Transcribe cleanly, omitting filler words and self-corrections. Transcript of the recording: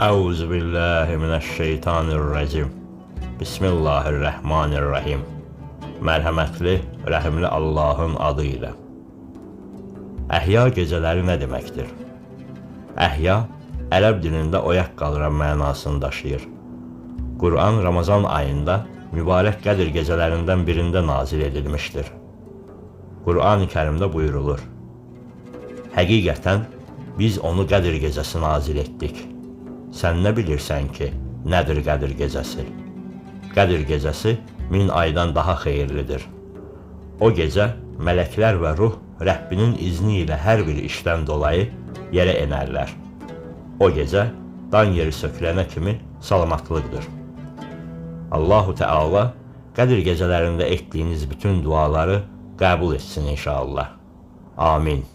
Euzu billahi mineşşeytanirracim. Bismillahirrahmanirrahim. Mərhəmətli, rəhimli Allahın adı ilə. Əhya gecələri nə deməkdir? Əhya, ərəb dilində oyaq qalıran mənasını daşıyır. Quran Ramazan ayında mübarək Qədir gecələrindən birində nazil edilmişdir. Qur'an-ı Kərimdə buyurulur: Həqiqətən, biz onu Qədir gecəsi nazil etdik. Sən nə bilirsən ki, nədir Qədir gecəsi? Qədir gecəsi 1000 aydan daha xeyirlidir. O gecə mələklər və ruh Rəbbinin izni ilə hər bir işdən dolayı yerə enərlər. O gecə dan yeri sökülənə kimi salamatlıqdır. Allahu Teala Qədir gecələrində etdiyiniz bütün duaları qəbul etsin inşallah. Amin.